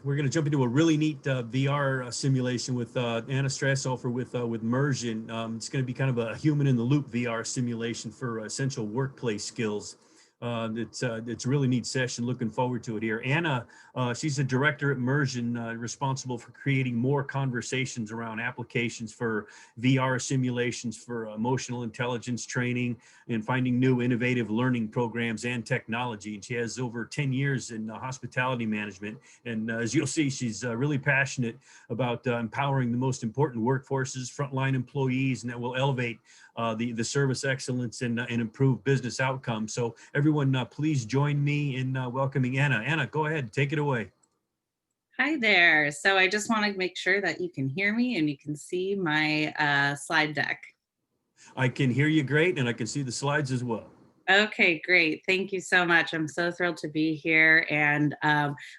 We're going to jump into a really neat VR simulation with Anna Strasshofer with Mursion. It's going to be kind of a human in the loop VR simulation for essential workplace skills. It's a really neat session. Looking forward to it here. Anna, she's a director at Mursion, responsible for creating more conversations around applications for VR simulations for emotional intelligence training and finding new innovative learning programs and technology. And she has over 10 years in hospitality management. And as you'll see, she's really passionate about empowering the most important workforces, frontline employees, and that will elevate the service excellence and improve business outcomes. So everyone, please join me in welcoming Anna. Anna, go ahead, take it away. Hi there. So I just want to make sure that you can hear me and you can see my slide deck. I can hear you great, and I can see the slides as well. Okay, great. Thank you so much. I'm so thrilled to be here. And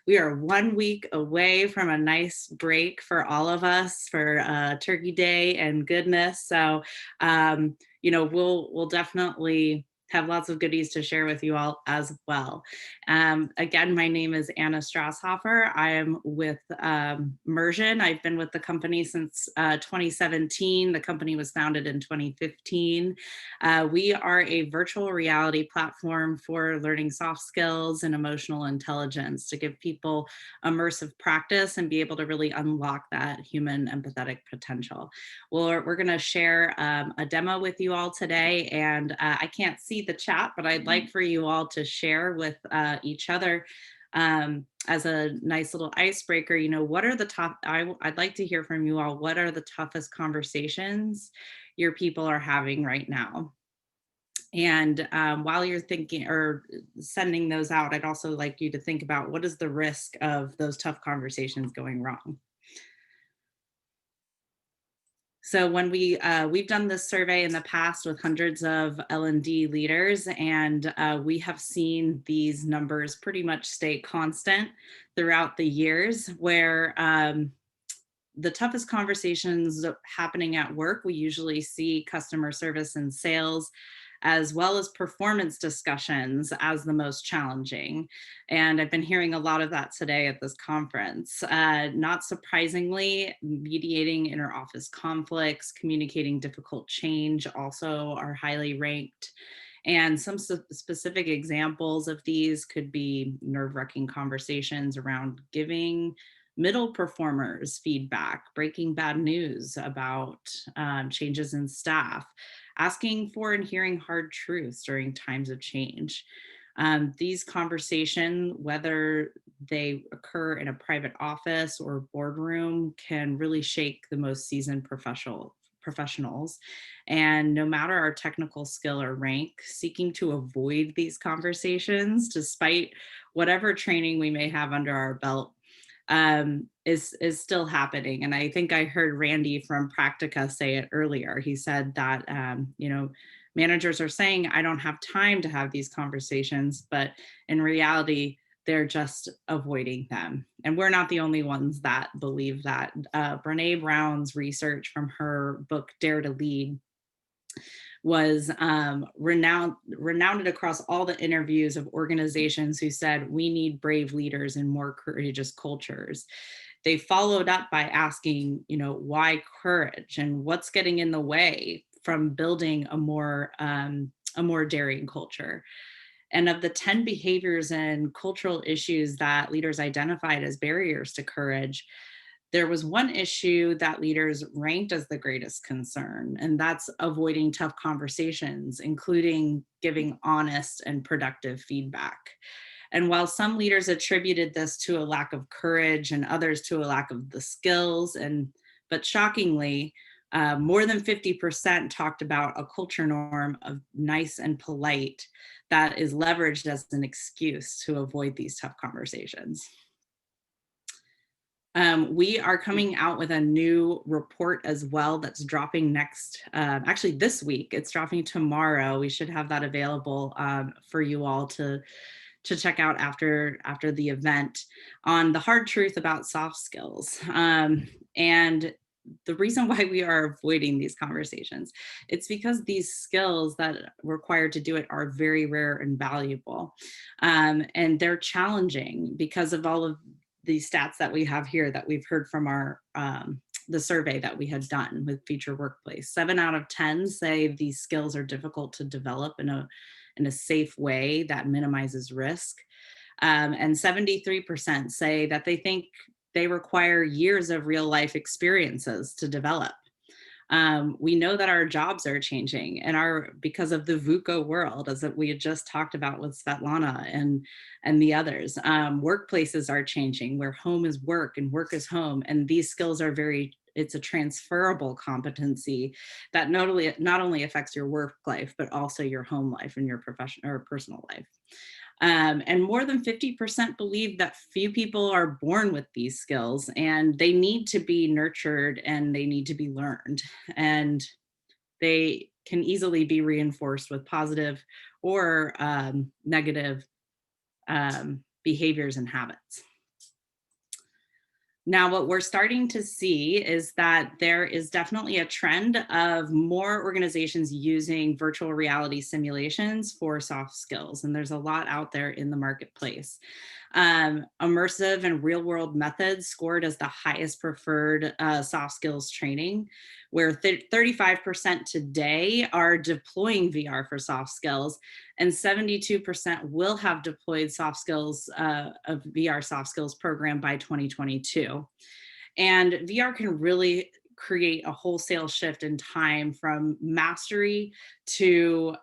we are 1 week away from a nice break for all of us for Turkey Day and goodness. So, we'll definitely have lots of goodies to share with you all as well. Again, my name is Anna Strasshofer. I am with Mursion. I've been with the company since 2017. The company was founded in 2015. We are a virtual reality platform for learning soft skills and emotional intelligence to give people immersive practice and be able to really unlock that human empathetic potential. We're going to share a demo with you all today, and I can't see the chat, but I'd like for you all to share with each other as a nice little icebreaker. What are the top, I'd like to hear from you all, what are the toughest conversations your people are having right now? And while you're thinking or sending those out, I'd also like you to think about what is the risk of those tough conversations going wrong. So when we've done this survey in the past with hundreds of L&D leaders, and we have seen these numbers pretty much stay constant throughout the years, where the toughest conversations happening at work, we usually see customer service and sales, as well as performance discussions as the most challenging. And I've been hearing a lot of that today at this conference. Not surprisingly, mediating inter-office conflicts, communicating difficult change also are highly ranked. And some specific examples of these could be nerve-wracking conversations around giving middle performers feedback, breaking bad news about changes in staff, asking for and hearing hard truths during times of change. These conversations, whether they occur in a private office or boardroom, can really shake the most seasoned professionals. And no matter our technical skill or rank, seeking to avoid these conversations, despite whatever training we may have under our belt, is still happening. And I think I heard Randy from Practica say it earlier. He said that, managers are saying, I don't have time to have these conversations, but in reality, they're just avoiding them. And we're not the only ones that believe that. Brene Brown's research from her book, Dare to Lead, was renowned across all the interviews of organizations who said, we need brave leaders and more courageous cultures. They followed up by asking, why courage and what's getting in the way from building a more daring culture. And of the 10 behaviors and cultural issues that leaders identified as barriers to courage, there was one issue that leaders ranked as the greatest concern, and that's avoiding tough conversations, including giving honest and productive feedback. And while some leaders attributed this to a lack of courage and others to a lack of the skills, but shockingly, more than 50% talked about a culture norm of nice and polite that is leveraged as an excuse to avoid these tough conversations. We are coming out with a new report as well that's dropping actually this week. It's dropping tomorrow. We should have that available for you all to check out after the event on the hard truth about soft skills. And the reason why we are avoiding these conversations, it's because these skills that are required to do it are very rare and valuable. And they're challenging because of all of stats that we have here that we've heard from our the survey that we had done with Future Workplace. 7 out of 10 say these skills are difficult to develop in a safe way that minimizes risk. And 73% say that they think they require years of real life experiences to develop. We know that our jobs are changing and because of the VUCA world, as we had just talked about with Svetlana and the others. Workplaces are changing where home is work and work is home. And these skills are it's a transferable competency that not only affects your work life, but also your home life and your professional or personal life. And more than 50% believe that few people are born with these skills and they need to be nurtured and they need to be learned. And they can easily be reinforced with positive or negative behaviors and habits. Now, what we're starting to see is that there is definitely a trend of more organizations using virtual reality simulations for soft skills, and there's a lot out there in the marketplace. Immersive and real world methods scored as the highest preferred soft skills training, where 35% today are deploying VR for soft skills, and 72% will have deployed soft skills, a VR soft skills program by 2022. And VR can really create a wholesale shift in time from mastery to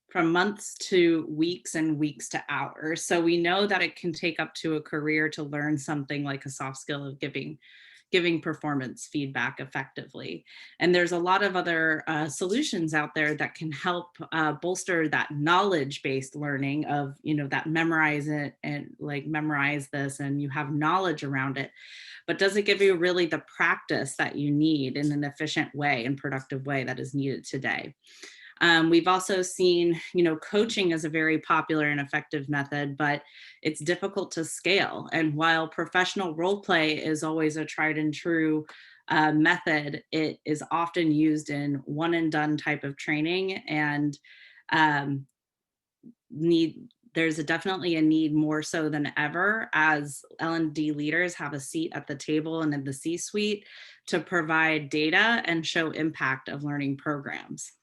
from months to weeks and weeks to hours. So we know that it can take up to a career to learn something like a soft skill of giving performance feedback effectively. And there's a lot of other solutions out there that can help bolster that knowledge-based learning of, that memorize it and like memorize this and you have knowledge around it. But does it give you really the practice that you need in an efficient way and productive way that is needed today? We've also seen, coaching is a very popular and effective method, but it's difficult to scale. And while professional role play is always a tried and true method, it is often used in one and done type of training and there's definitely a need more so than ever as L&D leaders have a seat at the table and in the C-suite to provide data and show impact of learning programs.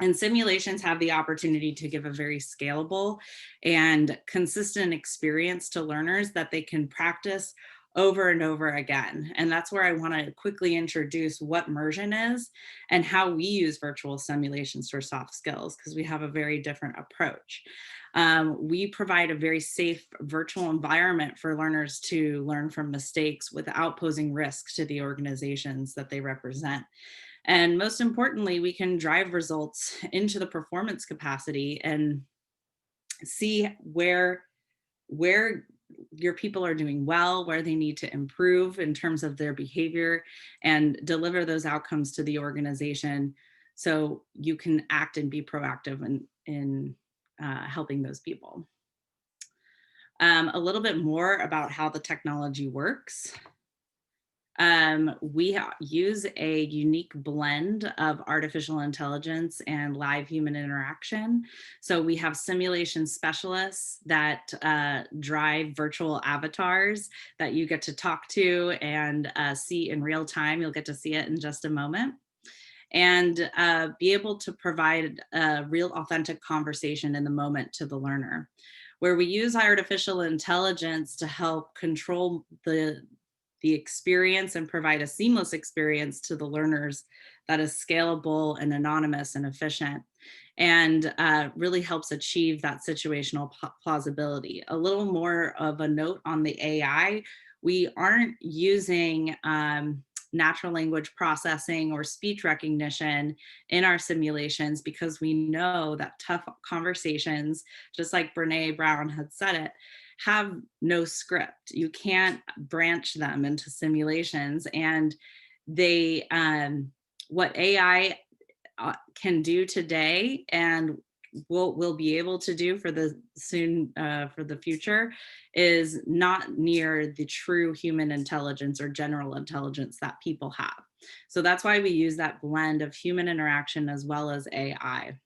And simulations have the opportunity to give a very scalable and consistent experience to learners that they can practice over and over again. And that's where I want to quickly introduce what Mursion is and how we use virtual simulations for soft skills, because we have a very different approach. We provide a very safe virtual environment for learners to learn from mistakes without posing risk to the organizations that they represent. And most importantly, we can drive results into the performance capacity and see where your people are doing well, where they need to improve in terms of their behavior and deliver those outcomes to the organization so you can act and be proactive in helping those people. A little bit more about how the technology works. We use a unique blend of artificial intelligence and live human interaction. So we have simulation specialists that drive virtual avatars that you get to talk to and see in real time. You'll get to see it in just a moment. And be able to provide a real authentic conversation in the moment to the learner, where we use artificial intelligence to help control the experience and provide a seamless experience to the learners that is scalable and anonymous and efficient, and really helps achieve that situational plausibility. A little more of a note on the AI, we aren't using natural language processing or speech recognition in our simulations because we know that tough conversations, just like Brene Brown had said it, have no script. You can't branch them into simulations, and they what AI can do today and will be able to do for the future is not near the true human intelligence or general intelligence that people have. So that's why we use that blend of human interaction as well as AI.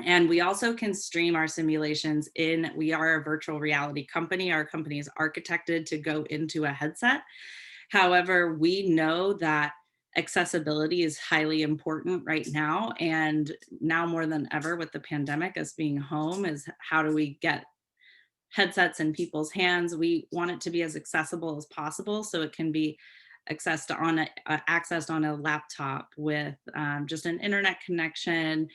And we also can stream our simulations we are a virtual reality company. Our company is architected to go into a headset. However, we know that accessibility is highly important right now. And now more than ever with the pandemic, us being home, is how do we get headsets in people's hands? We want it to be as accessible as possible, so it can be accessed on a laptop with just an internet connection,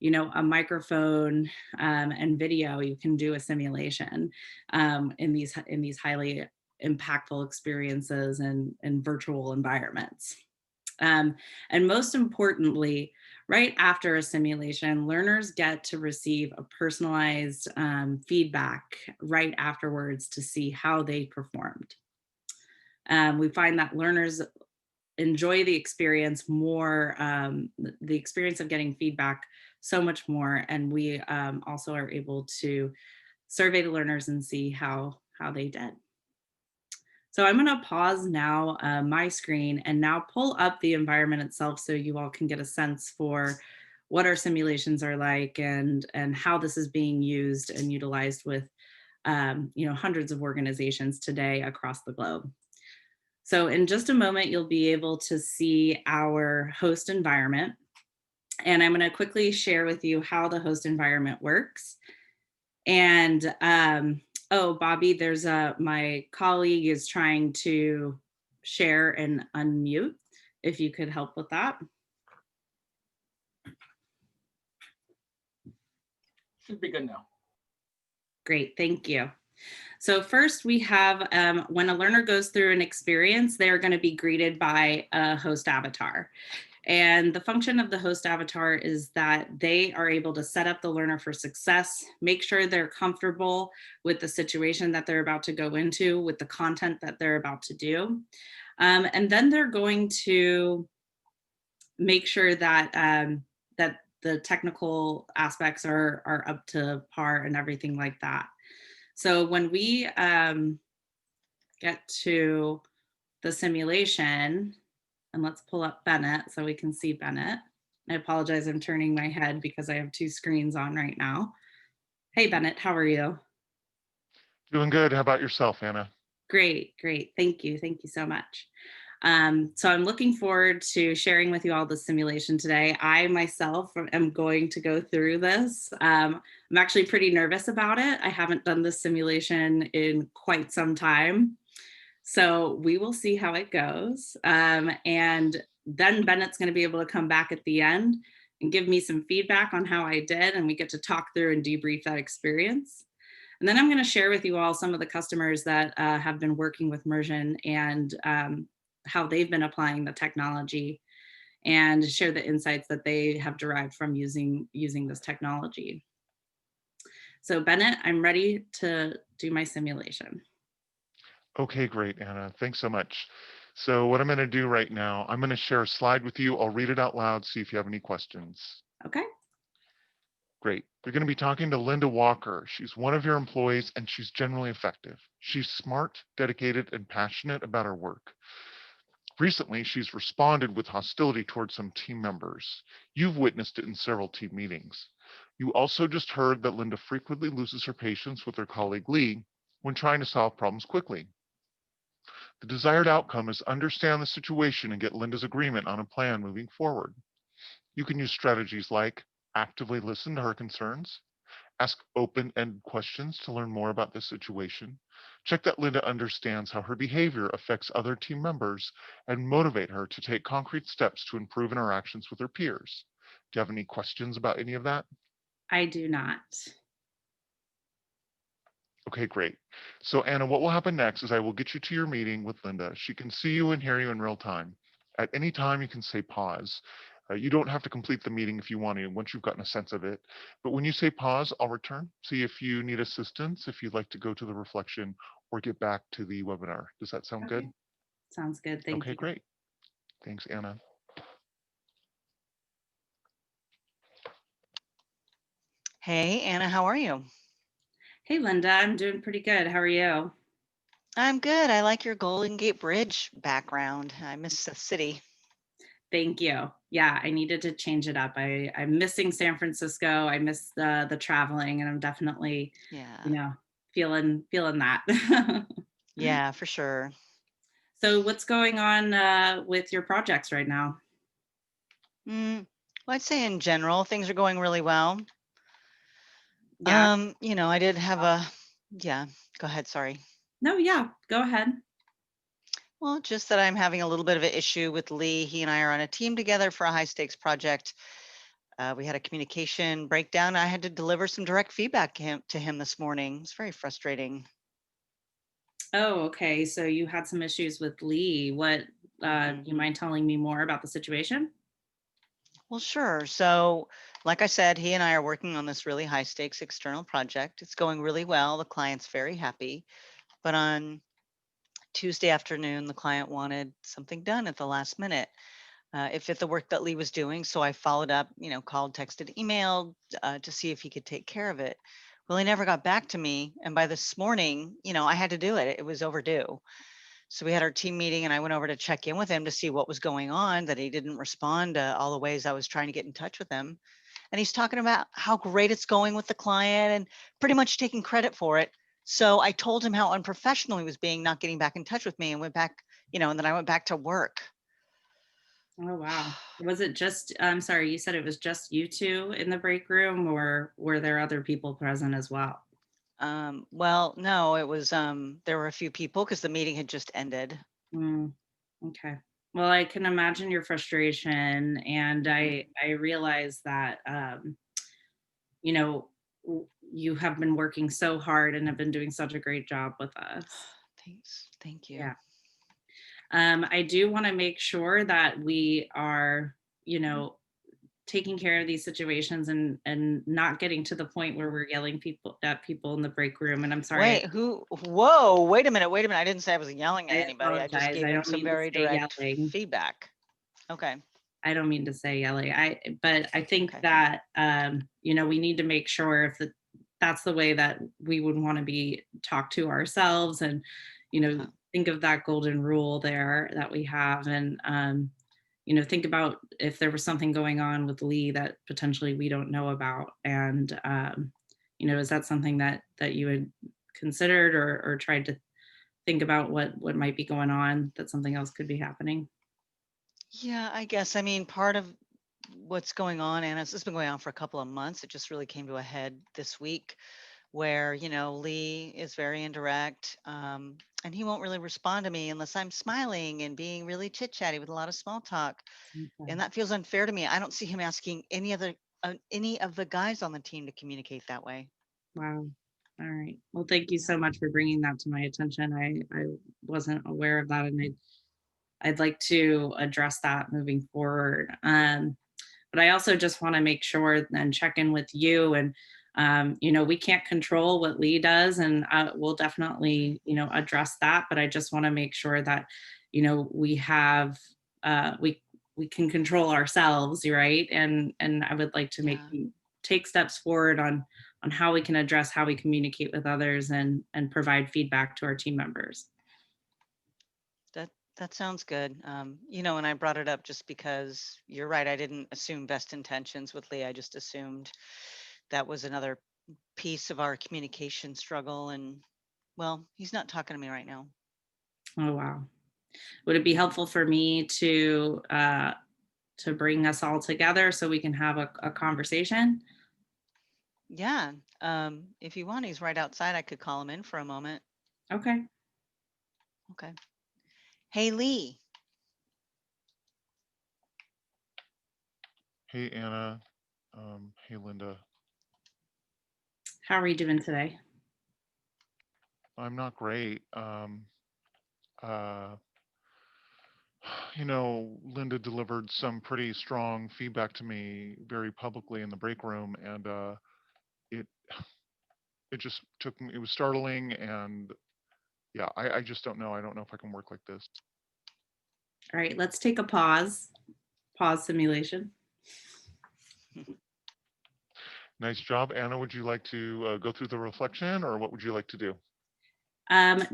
a microphone, and video. You can do a simulation in these highly impactful experiences and virtual environments. And most importantly, right after a simulation, learners get to receive a personalized feedback right afterwards to see how they performed. We find that learners enjoy the experience more, the experience of getting feedback so much more. And we also are able to survey the learners and see how they did. So I'm going to pause now my screen and now pull up the environment itself so you all can get a sense for what our simulations are like and how this is being used and utilized with hundreds of organizations today across the globe. So in just a moment, you'll be able to see our host environment. And I'm going to quickly share with you how the host environment works. And oh, Bobby, there's my colleague is trying to share and unmute. If you could help with that. Should be good now. Great, thank you. So first we have, when a learner goes through an experience, they're going to be greeted by a host avatar. And the function of the host avatar is that they are able to set up the learner for success, make sure they're comfortable with the situation that they're about to go into, with the content that they're about to do. And then they're going to make sure that that the technical aspects are up to par and everything like that. So when we get to the simulation, and let's pull up Bennett so we can see Bennett. I apologize, I'm turning my head because I have two screens on right now. Hey, Bennett, how are you? Doing good. How about yourself, Anna? Great, great. Thank you. Thank you so much. So I'm looking forward to sharing with you all the simulation today. I myself am going to go through this. I'm actually pretty nervous about it. I haven't done this simulation in quite some time. So we will see how it goes. And then Bennett's going to be able to come back at the end and give me some feedback on how I did. And we get to talk through and debrief that experience. And then I'm going to share with you all some of the customers that have been working with Mursion and how they've been applying the technology and share the insights that they have derived from using this technology. So Bennett, I'm ready to do my simulation. Okay, great, Anna. Thanks so much. So what I'm going to do right now, I'm going to share a slide with you. I'll read it out loud, see if you have any questions. Okay. Great. You're going to be talking to Linda Walker. She's one of your employees and she's generally effective. She's smart, dedicated, and passionate about her work. Recently, she's responded with hostility towards some team members. You've witnessed it in several team meetings. You also just heard that Linda frequently loses her patience with her colleague Lee when trying to solve problems quickly. The desired outcome is understand the situation and get Linda's agreement on a plan moving forward. You can use strategies like actively listen to her concerns, ask open-ended questions to learn more about the situation, check that Linda understands how her behavior affects other team members, and motivate her to take concrete steps to improve interactions with her peers. Do you have any questions about any of that? I do not. Okay, great. So Anna, what will happen next is I will get you to your meeting with Linda. She can see you and hear you in real time. At any time, you can say pause. You don't have to complete the meeting if you want to, once you've gotten a sense of it. But when you say pause, I'll return, see if you need assistance, if you'd like to go to the reflection or get back to the webinar. Does that sound good? Sounds good. Thank you. Okay, great. Thanks, Anna. Hey, Anna, how are you? Hey, Linda, I'm doing pretty good. How are you? I'm good. I like your Golden Gate Bridge background. I miss the city. Thank you. Yeah, I needed to change it up. I'm missing San Francisco. I miss the traveling, and I'm definitely, Yeah. you know, feeling that. Yeah, for sure. So what's going on with your projects right now? Well, I'd say in general, things are going really well. Yeah. I did have yeah, go ahead, sorry. No, yeah, go ahead. Well, just that I'm having a little bit of an issue with Lee. He and I are on a team together for a high stakes project. We had a communication breakdown. I had to deliver some direct feedback to him this morning. It's very frustrating. Oh, okay. So you had some issues with Lee. What Mhm. do you mind telling me more about the situation? Well, sure. So, like I said, he and I are working on this really high stakes external project. It's going really well. The client's very happy. But on Tuesday afternoon, the client wanted something done at the last minute. It fit the work that Lee was doing. So I followed up, called, texted, emailed to see if he could take care of it. Well, he never got back to me. And by this morning, I had to do it. It was overdue. So we had our team meeting and I went over to check in with him to see what was going on, that he didn't respond to all the ways I was trying to get in touch with him. And he's talking about how great it's going with the client and pretty much taking credit for it. So I told him how unprofessional he was being, not getting back in touch with me, and went back, and then I went back to work. Oh, wow. Was it just, I'm sorry, you said it was just you two in the break room, or were there other people present as well? Well, no, it was, there were a few people because the meeting had just ended. Mm, okay. Well, I can imagine your frustration, and I realize that you know you have been working so hard and have been doing such a great job with us. Thanks. Thank you. Yeah. I do want to make sure that we are, you know, taking care of these situations and not getting to the point where we're yelling people at people in the break room. And I'm sorry, Whoa, wait a minute. I didn't say I was yelling at I anybody. I just apologize. gave I him don't some mean to very say direct yelling. feedback. Okay. I don't mean to say yelling. But I think Okay. that you know, we need to make sure if that's the way that we would want to be talked to ourselves, and you know, Huh. think of that golden rule there that we have, and you know, think about if there was something going on with Lee that potentially we don't know about, and you know, is that something that you had considered or tried to think about what might be going on, that something else could be happening? Yeah, I guess. I mean, part of what's going on, and it's been going on for a couple of months. It just really came to a head this week where, Lee is very indirect, and he won't really respond to me unless I'm smiling and being really chit chatty with a lot of small talk. Okay. And that feels unfair to me. I don't see him asking any of the guys on the team to communicate that way. Wow. All right. Well, thank you so much for bringing that to my attention. I wasn't aware of that, and I'd like to address that moving forward. But I also just want to make sure and check in with you. And you know, we can't control what Lee does, and we'll definitely, you know, address that. But I just want to make sure that, you know, we have we can control ourselves, right? And I would like to Yeah. take steps forward on how we can address how we communicate with others and provide feedback to our team members. That sounds good. And I brought it up just because you're right. I didn't assume best intentions with Lee. I just assumed that was another piece of our communication struggle. And well, he's not talking to me right now. Oh, wow. Would it be helpful for me to bring us all together so we can have a conversation? Yeah. If you want, he's right outside. I could call him in for a moment. Okay. Okay. Hey, Lee. Hey, Anna. Hey, Linda. How are you doing today? I'm not great. Uh, Linda delivered some pretty strong feedback to me very publicly in the break room, and it it just took me. It was startling, and yeah, I just don't know. I don't know if I can work like this. All right, let's take a pause. Pause simulation. Nice job, Anna. Would you like to go through the reflection, or what would you like to do?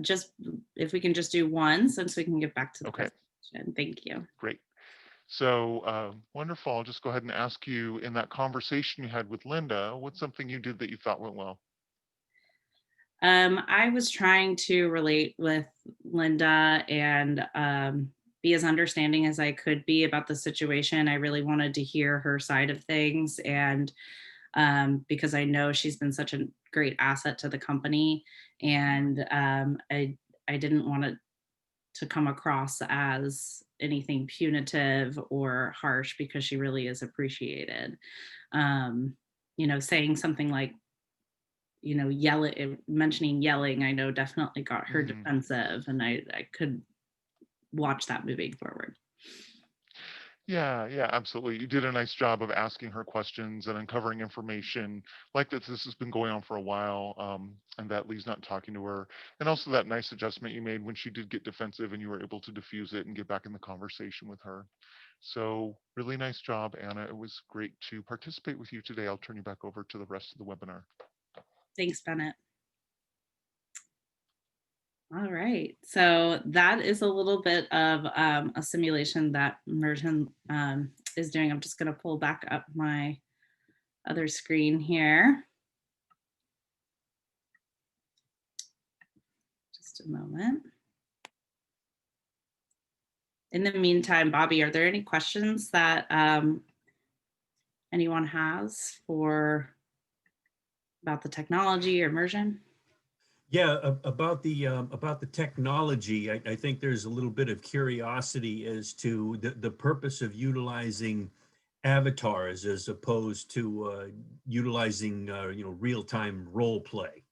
Just if we can just do one, since we can get back to the Okay, presentation. Thank you. great. So wonderful. I'll just go ahead and ask you, in that conversation you had with Linda, what's something you did that you thought went well? I was trying to relate with Linda and be as understanding as I could be about the situation. I really wanted to hear her side of things, and because I know she's been such a great asset to the company, and I didn't want it to come across as anything punitive or harsh because she really is appreciated. Um, saying something like, mentioning yelling, I know definitely got her Mhm. defensive, and I could watch that moving forward. Yeah, yeah, absolutely. You did a nice job of asking her questions and uncovering information like that. This has been going on for a while, and that Lee's not talking to her. And also that nice adjustment you made when she did get defensive and you were able to diffuse it and get back in the conversation with her. So really nice job, Anna. It was great to participate with you today. I'll turn you back over to the rest of the webinar. Thanks, Bennett. All right, so that is a little bit of a simulation that Mursion is doing. I'm just going to pull back up my other screen here. Just a moment. In the meantime, Bobby, are there any questions that anyone has about the technology or Mursion? Yeah, about the technology, I think there's a little bit of curiosity as to the purpose of utilizing avatars as opposed to utilizing real-time role play.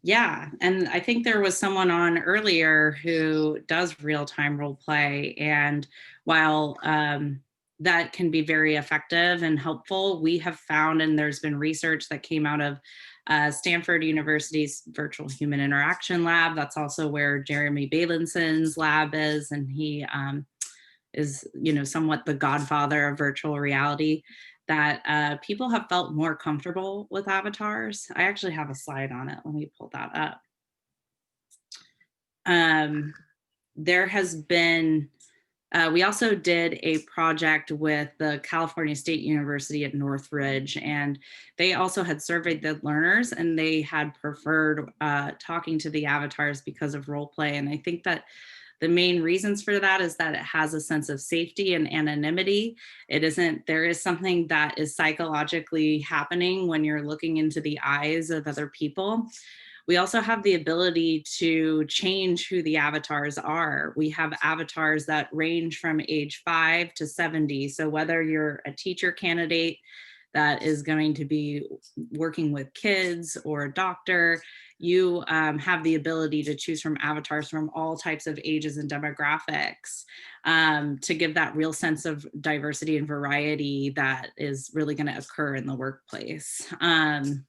Yeah, and I think there was someone on earlier who does real-time role play, and while that can be very effective and helpful, we have found, and there's been research that came out of Stanford University's Virtual Human Interaction Lab. That's also where Jeremy Bailenson lab is, and he is, somewhat the godfather of virtual reality, that people have felt more comfortable with avatars. I actually have a slide on it. Let me pull that up. There has been, we also did a project with the California State University at Northridge, and they also had surveyed the learners, and they had preferred talking to the avatars because of role play. And I think that the main reasons for that is that it has a sense of safety and anonymity. There is something that is psychologically happening when you're looking into the eyes of other people. We also have the ability to change who the avatars are. We have avatars that range from age 5 to 70. So whether you're a teacher candidate that is going to be working with kids or a doctor, you have the ability to choose from avatars from all types of ages and demographics, to give that real sense of diversity and variety that is really going to occur in the workplace. And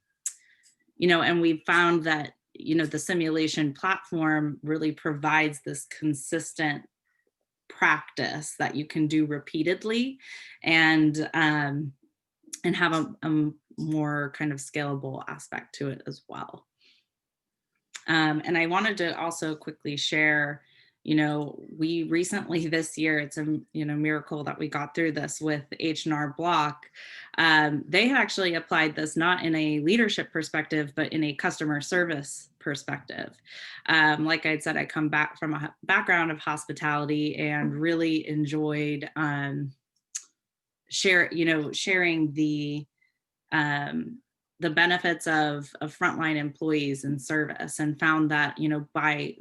we found that, the simulation platform really provides this consistent practice that you can do repeatedly, and have a more kind of scalable aspect to it as well. And I wanted to also quickly share, we recently this year, it's a miracle that we got through this with H&R Block. They had actually applied this not in a leadership perspective, but in a customer service perspective. Like I said, I come back from a background of hospitality and really enjoyed sharing the benefits of frontline employees in service, and found that, by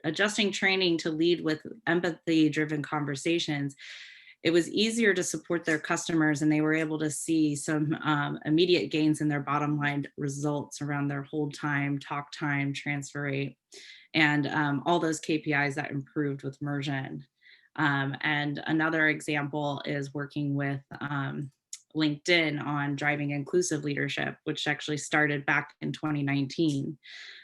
adjusting training to lead with empathy driven conversations, it was easier to support their customers, and they were able to see some immediate gains in their bottom line results around their hold time, talk time, transfer rate, and all those KPIs that improved with Mursion. And another example is working with LinkedIn on driving inclusive leadership, which actually started back in 2019.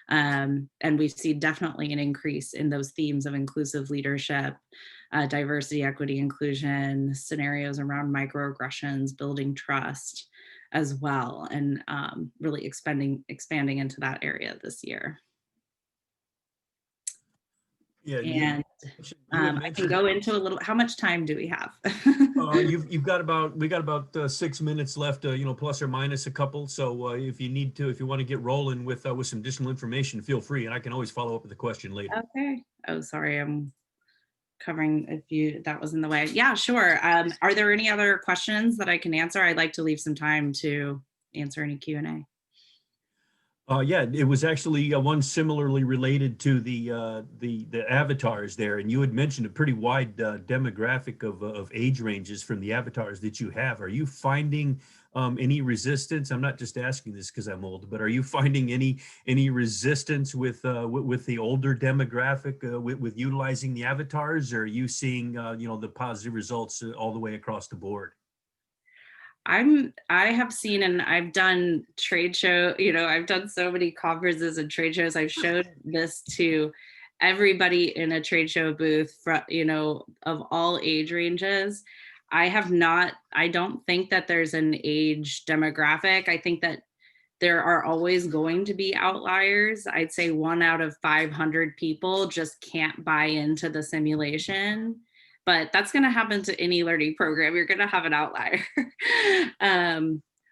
And we see definitely an increase in those themes of inclusive leadership, diversity, equity, inclusion, scenarios around microaggressions, building trust as well, and really expanding into that area this year. Yeah, And you had I can mentioned go into a little, how much time do we have? you've got about we got about 6 minutes left, you know, plus or minus a couple. So if you need to, if you want to get rolling with some additional information, feel free, and I can always follow up with a question later. Okay. Oh, sorry. I'm covering if you, that was in the way. Yeah, sure. Are there any other questions that I can answer? I'd like to leave some time to answer any Q&A. Yeah, it was actually one similarly related to the avatars there, and you had mentioned a pretty wide demographic of age ranges from the avatars that you have. Are you finding any resistance? I'm not just asking this because I'm old, but are you finding any resistance with the older demographic with utilizing the avatars, or are you seeing you know, the positive results all the way across the board? I have seen, and I've done trade show, you know, I've done so many conferences and trade shows. I've showed this to everybody in a trade show booth, you know, of all age ranges. I don't think that there's an age demographic. I think that there are always going to be outliers. I'd say 1 out of 500 people just can't buy into the simulation, but that's going to happen to any learning program. You're going to have an outlier.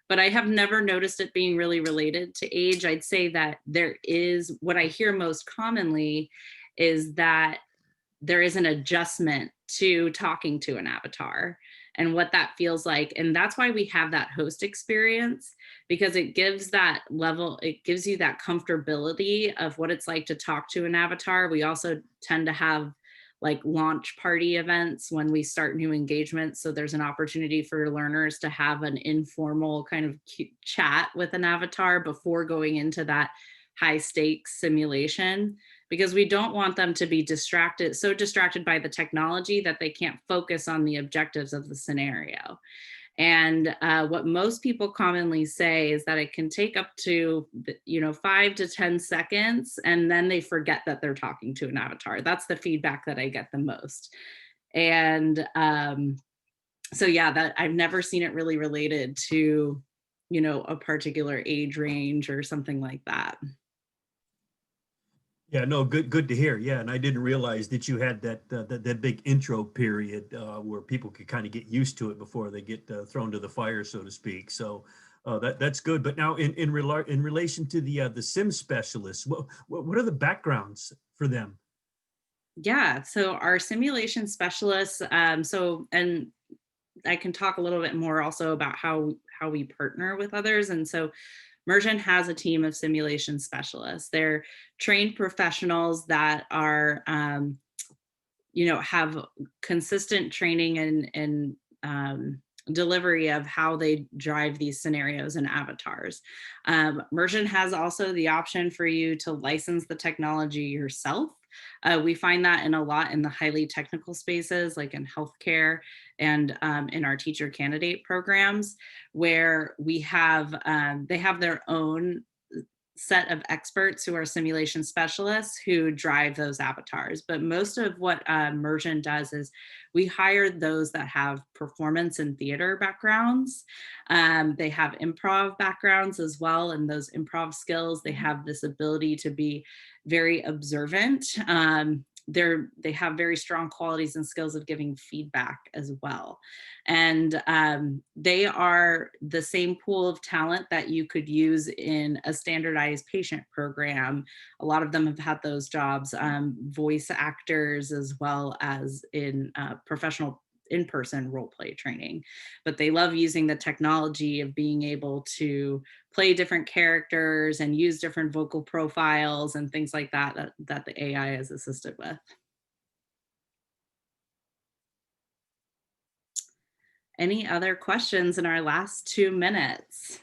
But I have never noticed it being really related to age. I'd say that there is, what I hear most commonly is that there is an adjustment to talking to an avatar and what that feels like. And that's why we have that host experience, because it gives that level, it gives you that comfortability of what it's like to talk to an avatar. We also tend to have like launch party events when we start new engagements. So there's an opportunity for learners to have an informal kind of chat with an avatar before going into that high stakes simulation, because we don't want them to be so distracted by the technology that they can't focus on the objectives of the scenario. And what most people commonly say is that it can take up to, you know, 5 to 10 seconds, and then they forget that they're talking to an avatar. That's the feedback that I get the most. And so yeah, that I've never seen it really related to, you know, a particular age range or something like that. Yeah, no, good to hear. Yeah, and I didn't realize that you had that big intro period where people could kind of get used to it before they get thrown to the fire, so to speak. So that's good. But now, in relation to the sim specialists, what are the backgrounds for them? Yeah, so our simulation specialists, and I can talk a little bit more also about how we partner with others. And so Mursion has a team of simulation specialists. They're trained professionals that are, you know, have consistent training and delivery of how they drive these scenarios and avatars. Mursion has also the option for you to license the technology yourself. We find that in a lot in the highly technical spaces, like in healthcare and in our teacher candidate programs, where we have they have their own set of experts who are simulation specialists who drive those avatars. But most of what Mursion does is we hire those that have performance and theater backgrounds. They have improv backgrounds as well, and those improv skills, they have this ability to be very observant. They have very strong qualities and skills of giving feedback as well. And they are the same pool of talent that you could use in a standardized patient program. A lot of them have had those jobs, voice actors, as well as in professional in-person role play training. But they love using the technology of being able to play different characters and use different vocal profiles and things like that that the AI is assisted with. Any other questions in our last 2 minutes?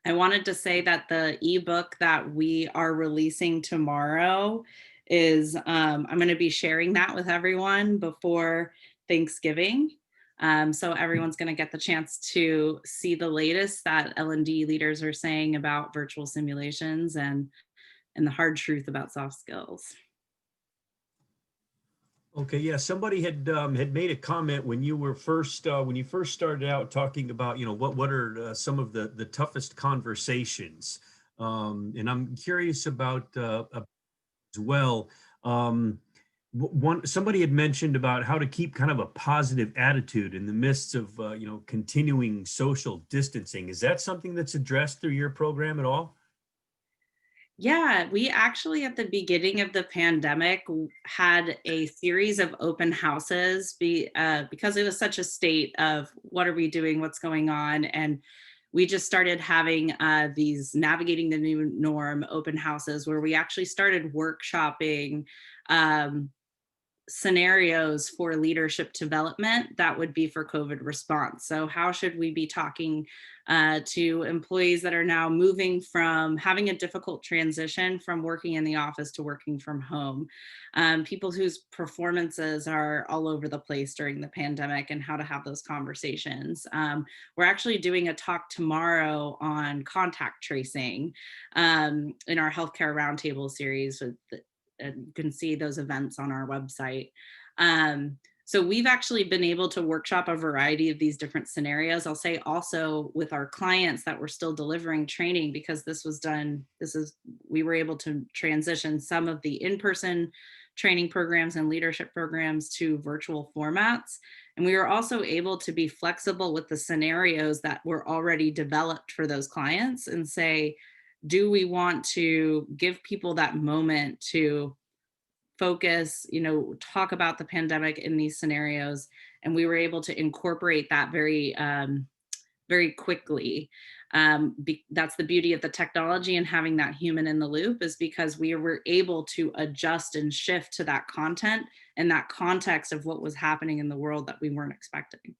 I wanted to say that the ebook that we are releasing tomorrow is, I'm going to be sharing that with everyone before Thanksgiving. So everyone's going to get the chance to see the latest that L&D leaders are saying about virtual simulations and the hard truth about soft skills. Okay, yeah, somebody had made a comment when you were first when you first started out talking about, you know, what are some of the toughest conversations, and I'm curious about as well. Somebody had mentioned about how to keep kind of a positive attitude in the midst of continuing social distancing. Is that something that's addressed through your program at all? Yeah, we actually at the beginning of the pandemic had a series of open houses because it was such a state of what are we doing, what's going on, and we just started having these navigating the new norm open houses where we actually started workshopping um, scenarios for leadership development that would be for COVID response. So how should we be talking to employees that are now moving from having a difficult transition from working in the office to working from home, people whose performances are all over the place during the pandemic and how to have those conversations. We're actually doing a talk tomorrow on contact tracing in our healthcare roundtable series with and you can see those events on our website. So we've actually been able to workshop a variety of these different scenarios. I'll say also with our clients that we're still delivering training because we were able to transition some of the in-person training programs and leadership programs to virtual formats. And we were also able to be flexible with the scenarios that were already developed for those clients and say, do we want to give people that moment to focus, talk about the pandemic in these scenarios? And we were able to incorporate that very quickly. That's the beauty of the technology and having that human in the loop, is because we were able to adjust and shift to that content and that context of what was happening in the world that we weren't expecting.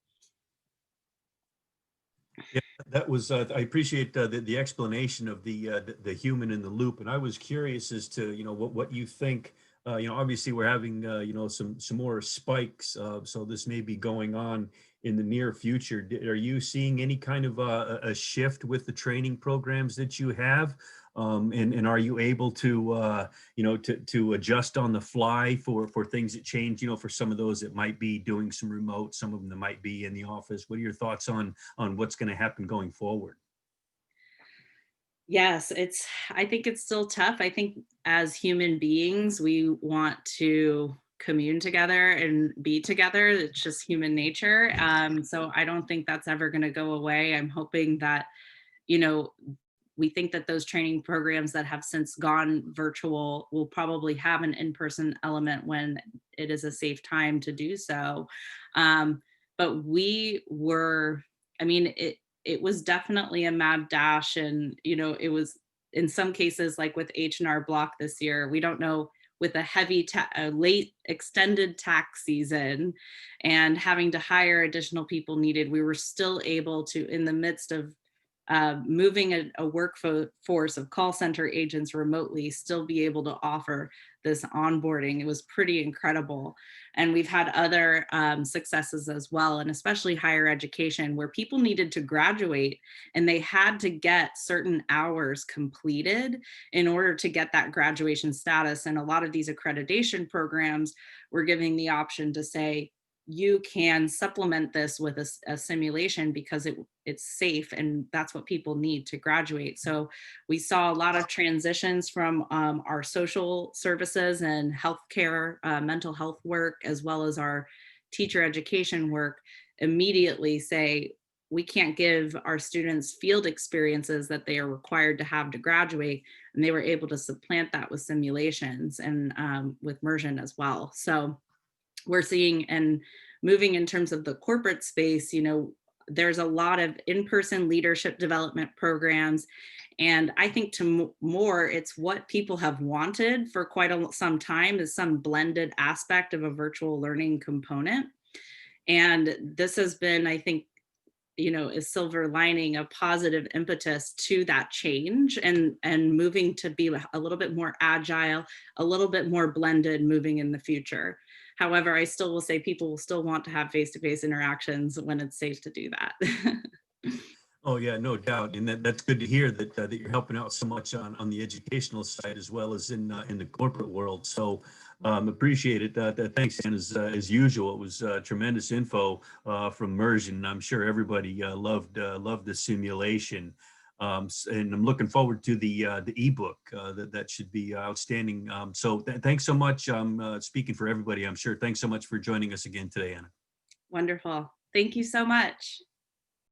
Yeah, that was, I appreciate the explanation of the human in the loop. And I was curious as to, what you think, obviously we're having, some more spikes. So this may be going on in the near future. Are you seeing any kind of a shift with the training programs that you have? And are you able to, to adjust on the fly for things that change, for some of those that might be doing some remote, some of them that might be in the office? What are your thoughts on what's going to happen going forward? Yes, I think it's still tough. I think as human beings, we want to commune together and be together. It's just human nature. So I don't think that's ever going to go away. I'm hoping that, we think that those training programs that have since gone virtual will probably have an in-person element when it is a safe time to do so. But it was definitely a mad dash, and it was in some cases like with H&R Block this year, we don't know, with a heavy late extended tax season and having to hire additional people needed, we were still able to, in the midst of moving a workforce of call center agents remotely, still be able to offer this onboarding. It was pretty incredible. And we've had other successes as well, and especially higher education, where people needed to graduate and they had to get certain hours completed in order to get that graduation status. And a lot of these accreditation programs were giving the option to say, you can supplement this with a simulation because it's safe, and that's what people need to graduate. So we saw a lot of transitions from our social services and healthcare, mental health work, as well as our teacher education work, immediately say, we can't give our students field experiences that they are required to have to graduate. And they were able to supplant that with simulations and with Mursion as well. So we're seeing, and moving in terms of the corporate space, there's a lot of in-person leadership development programs. And I think more, it's what people have wanted for quite some time, is some blended aspect of a virtual learning component. And this has been, I think, a silver lining, a positive impetus to that change, and moving to be a little bit more agile, a little bit more blended moving in the future. However, I still will say people will still want to have face-to-face interactions when it's safe to do that. Oh yeah, no doubt, and that's good to hear that you're helping out so much on the educational side as well as in the corporate world. So appreciate it. Thanks, and as usual, it was tremendous info from Mursion. I'm sure everybody loved the simulation. And I'm looking forward to the ebook. That should be outstanding. So thanks so much. Speaking for everybody, I'm sure. Thanks so much for joining us again today, Anna. Wonderful. Thank you so much.